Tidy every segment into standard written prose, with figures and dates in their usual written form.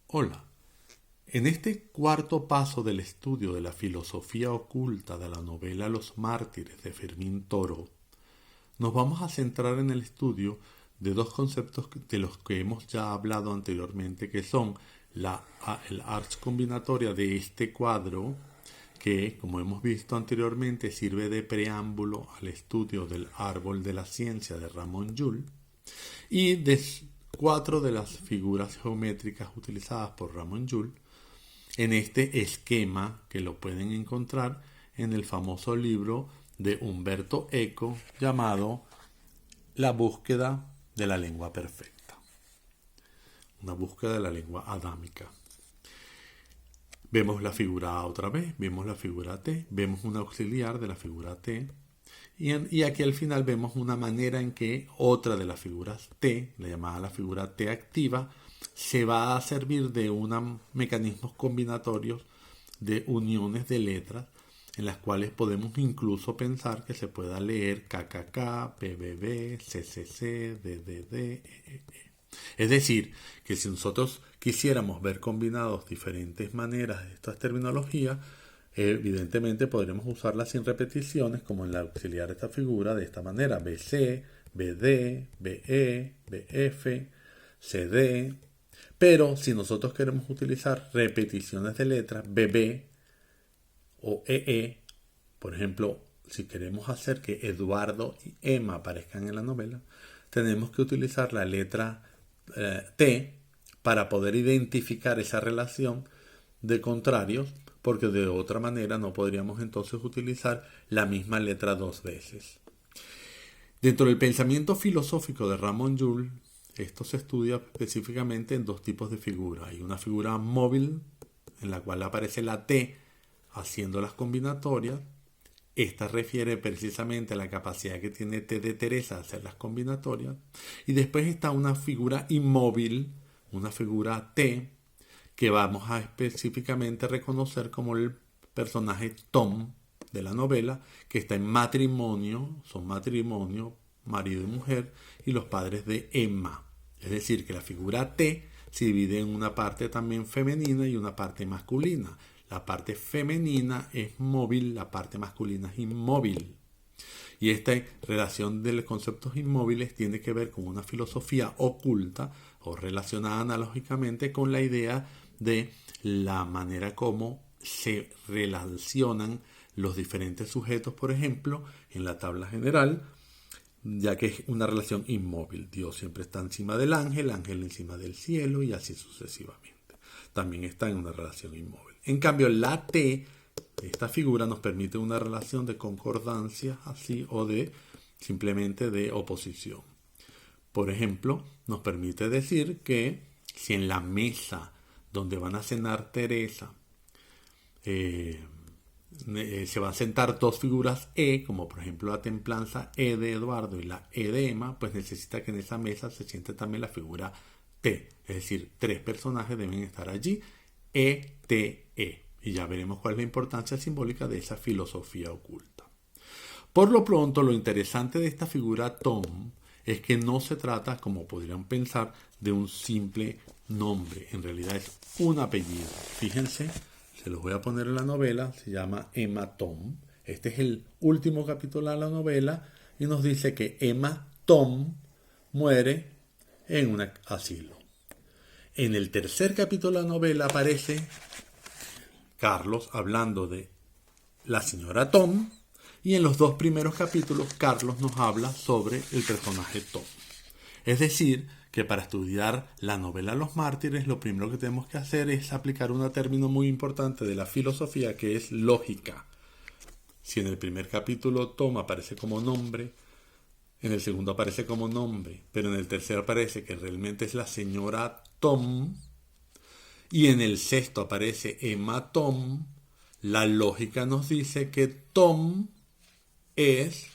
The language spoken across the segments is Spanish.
Hola, en este cuarto paso del estudio de la filosofía oculta de la novela Los Mártires de Fermín Toro, nos vamos a centrar en el estudio de dos conceptos de los que hemos ya hablado anteriormente, que son el ars combinatoria de este cuadro, que, como hemos visto anteriormente, sirve de preámbulo al estudio del árbol de la ciencia de Ramón Llull, y de cuatro de las figuras geométricas utilizadas por Ramón Llull en este esquema que lo pueden encontrar en el famoso libro de Humberto Eco llamado La búsqueda de la lengua perfecta, una búsqueda de la lengua adámica. Vemos la figura A otra vez, vemos la figura T, vemos un auxiliar de la figura T, y aquí al final vemos una manera en que otra de las figuras T, la llamada la figura T activa, se va a servir de unos mecanismos combinatorios de uniones de letras en las cuales podemos incluso pensar que se pueda leer KKK, PBB, CCC, DDD, EE. Es decir, que si nosotros quisiéramos ver combinados diferentes maneras de estas terminologías, evidentemente podremos usarlas sin repeticiones, como en la auxiliar de esta figura, de esta manera: BC, BD, BE, BF, CD. Pero si nosotros queremos utilizar repeticiones de letras, BB o EE, por ejemplo, si queremos hacer que Eduardo y Emma aparezcan en la novela, tenemos que utilizar la letra T para poder identificar esa relación de contrarios, porque de otra manera no podríamos entonces utilizar la misma letra dos veces. Dentro del pensamiento filosófico de Ramón Llull, esto se estudia específicamente en dos tipos de figuras. Hay una figura móvil, en la cual aparece la T haciendo las combinatorias. Esta refiere precisamente a la capacidad que tiene T de Teresa de hacer las combinatorias. Y después está una figura inmóvil, una figura T, que vamos a específicamente reconocer como el personaje Tom de la novela, que está en matrimonio, son matrimonio, marido y mujer, y los padres de Emma. Es decir, que la figura T se divide en una parte también femenina y una parte masculina. La parte femenina es móvil, la parte masculina es inmóvil. Y esta relación de los conceptos inmóviles tiene que ver con una filosofía oculta o relacionada analógicamente con la idea de la manera como se relacionan los diferentes sujetos, por ejemplo, en la tabla general, ya que es una relación inmóvil. Dios siempre está encima del ángel encima del cielo y así sucesivamente. También está en una relación inmóvil. En cambio, la T, esta figura, nos permite una relación de concordancia así o de simplemente de oposición. Por ejemplo, nos permite decir que si en la mesa donde van a cenar Teresa se van a sentar dos figuras E, como por ejemplo la templanza E de Eduardo y la E de Emma, pues necesita que en esa mesa se siente también la figura T. Es decir, tres personajes deben estar allí, E, T, E. Y ya veremos cuál es la importancia simbólica de esa filosofía oculta. Por lo pronto, lo interesante de esta figura Tom es que no se trata, como podrían pensar, de un simple nombre. En realidad es un apellido. Fíjense, se los voy a poner en la novela, se llama Emma Tom. Este es el último capítulo de la novela y nos dice que Emma Tom muere en un asilo. En el tercer capítulo de la novela aparece Carlos hablando de la señora Tom, y en los dos primeros capítulos Carlos nos habla sobre el personaje Tom. Es decir, que para estudiar la novela Los Mártires, lo primero que tenemos que hacer es aplicar un término muy importante de la filosofía, que es lógica. Si en el primer capítulo Tom aparece como nombre, en el segundo aparece como nombre, pero en el tercero aparece que realmente es la señora Tom, y en el sexto aparece Emma Tom, la lógica nos dice que Tom es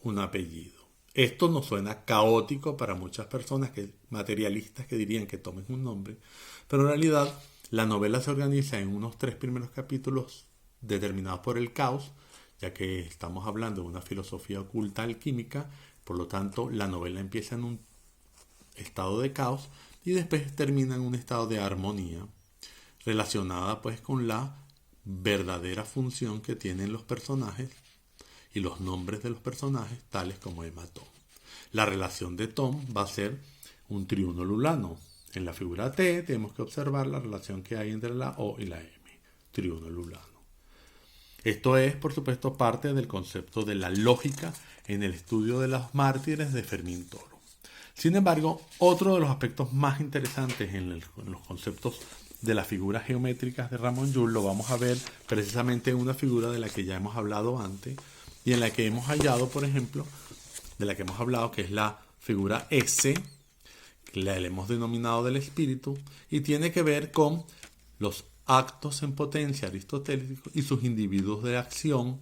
un apellido. Esto nos suena caótico para muchas personas materialistas que dirían que Tom es un nombre, pero en realidad la novela se organiza en unos 3 primeros capítulos determinados por el caos, ya que estamos hablando de una filosofía oculta alquímica. Por lo tanto, la novela empieza en un estado de caos, y después termina en un estado de armonía relacionada pues con la verdadera función que tienen los personajes y los nombres de los personajes, tales como Emma Tom. La relación de Tom va a ser un triuno lulano. En la figura T tenemos que observar la relación que hay entre la O y la M, triuno lulano. Esto es, por supuesto, parte del concepto de la lógica en el estudio de los mártires de Fermín Toro. Sin embargo, otro de los aspectos más interesantes en los conceptos de las figuras geométricas de Ramon Llull lo vamos a ver precisamente en una figura de la que ya hemos hablado antes y en la que hemos hallado, por ejemplo, de la que hemos hablado, que es la figura S, que la hemos denominado del espíritu, y tiene que ver con los actos en potencia aristotélicos y sus individuos de acción,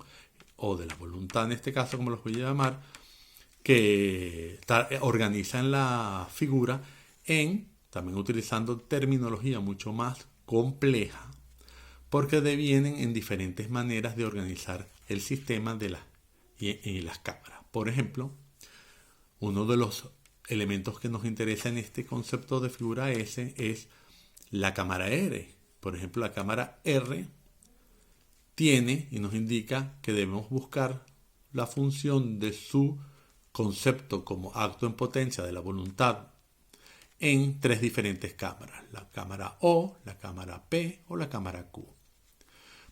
o de la voluntad en este caso, como los voy a llamar, que organizan la figura también utilizando terminología mucho más compleja, porque devienen en diferentes maneras de organizar el sistema de las cámaras. Por ejemplo, uno de los elementos que nos interesa en este concepto de figura S es la cámara R. Por ejemplo, la cámara R tiene y nos indica que debemos buscar la función de su concepto como acto en potencia de la voluntad en tres diferentes cámaras: la cámara O, la cámara P o la cámara Q.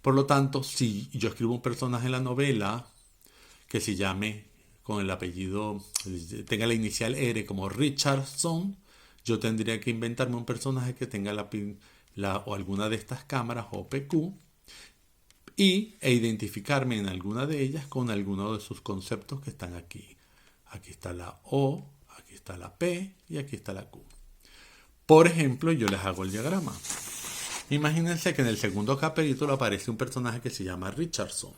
Por lo tanto, si yo escribo un personaje en la novela que se llame con el apellido, tenga la inicial R como Richardson, yo tendría que inventarme un personaje que tenga o alguna de estas cámaras o PQ e identificarme en alguna de ellas con alguno de sus conceptos que están aquí. Aquí está la O, aquí está la P y aquí está la Q. Por ejemplo, yo les hago el diagrama. Imagínense que en el segundo capítulo aparece un personaje que se llama Richardson,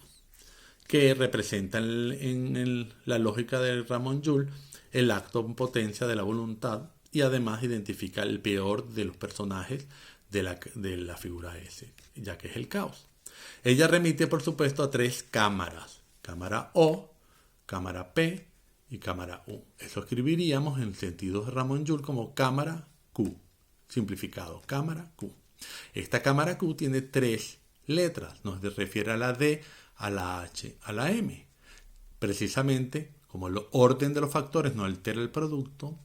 que representa en la lógica de Ramon Llull el acto en potencia de la voluntad y además identifica el peor de los personajes de la figura S, ya que es el caos. Ella remite, por supuesto, a tres cámaras: cámara O, cámara P y cámara U. Eso escribiríamos en sentido de Ramon Llull como cámara Q, simplificado, cámara Q. Esta cámara Q tiene tres letras, nos refiere a la D, a la H, a la M. Precisamente, como el orden de los factores no altera el producto,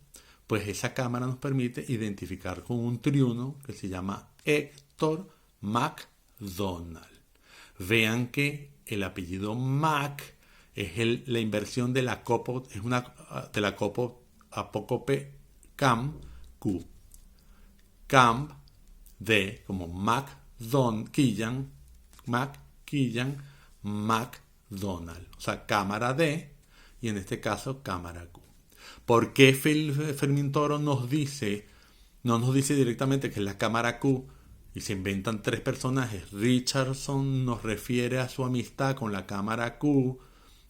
pues esa cámara nos permite identificar con un triuno que se llama Héctor MacDonald. Vean que el apellido Mac es la inversión de la apócope Cam Q. Camp D como Killian, MacDonald, o sea, cámara D y en este caso cámara Q. ¿Por qué Fermín Toro no nos dice directamente que es la cámara Q y se inventan tres personajes? Richardson nos refiere a su amistad con la cámara Q,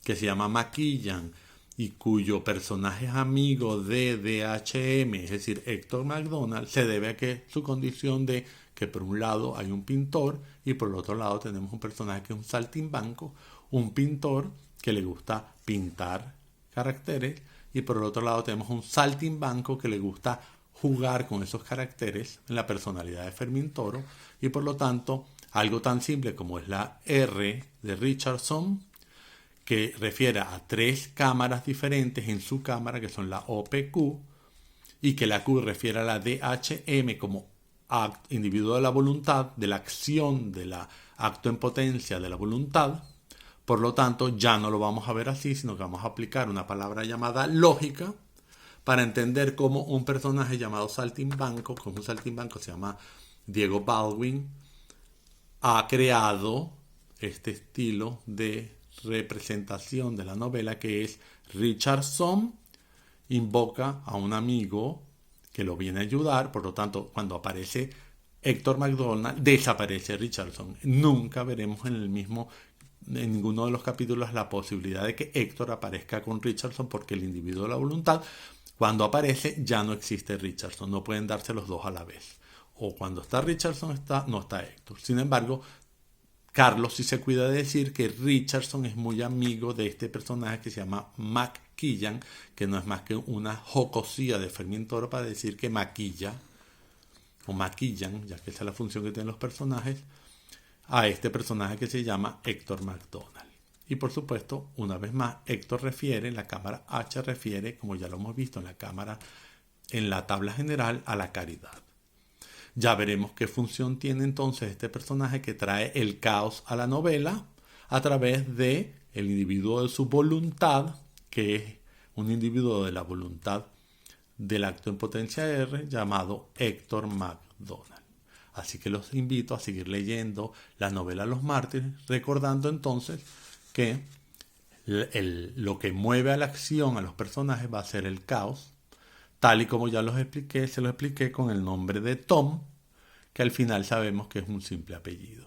que se llama Maquillan, y cuyo personaje es amigo de DHM, es decir, Héctor MacDonald, se debe a que su condición de que por un lado hay un pintor y por el otro lado tenemos un personaje que es un saltimbanco, un pintor que le gusta pintar caracteres, y por el otro lado tenemos un saltimbanco que le gusta jugar con esos caracteres en la personalidad de Fermín Toro, y por lo tanto algo tan simple como es la R de Richardson, que refiere a tres cámaras diferentes en su cámara, que son la OPQ, y que la Q refiere a la DHM como individuo de la voluntad, de la acción, del acto en potencia de la voluntad. Por lo tanto, ya no lo vamos a ver así, sino que vamos a aplicar una palabra llamada lógica para entender cómo un personaje llamado Saltimbanco, como un saltimbanco se llama Diego Baldwin, ha creado este estilo de representación de la novela, que es Richardson invoca a un amigo que lo viene a ayudar. Por lo tanto, cuando aparece Héctor MacDonald, desaparece Richardson. Nunca veremos en ninguno de los capítulos la posibilidad de que Héctor aparezca con Richardson, porque el individuo de la voluntad, cuando aparece, ya no existe Richardson. No pueden darse los dos a la vez. O cuando está Richardson, no está Héctor. Sin embargo, Carlos sí se cuida de decir que Richardson es muy amigo de este personaje que se llama maquillan, que no es más que una jocosía de Fermín Toro para decir que maquilla, o maquillan, ya que esa es la función que tienen los personajes, a este personaje que se llama Héctor McDonald. Y por supuesto, una vez más, Héctor refiere, la cámara H refiere, como ya lo hemos visto en la tabla general, a la caridad. Ya veremos qué función tiene entonces este personaje que trae el caos a la novela a través de el individuo de su voluntad, que es un individuo de la voluntad del acto en potencia R llamado Héctor McDonald. Así que los invito a seguir leyendo la novela Los Mártires, recordando entonces que lo que mueve a la acción a los personajes va a ser el caos, tal y como ya se lo expliqué con el nombre de Tom, que al final sabemos que es un simple apellido.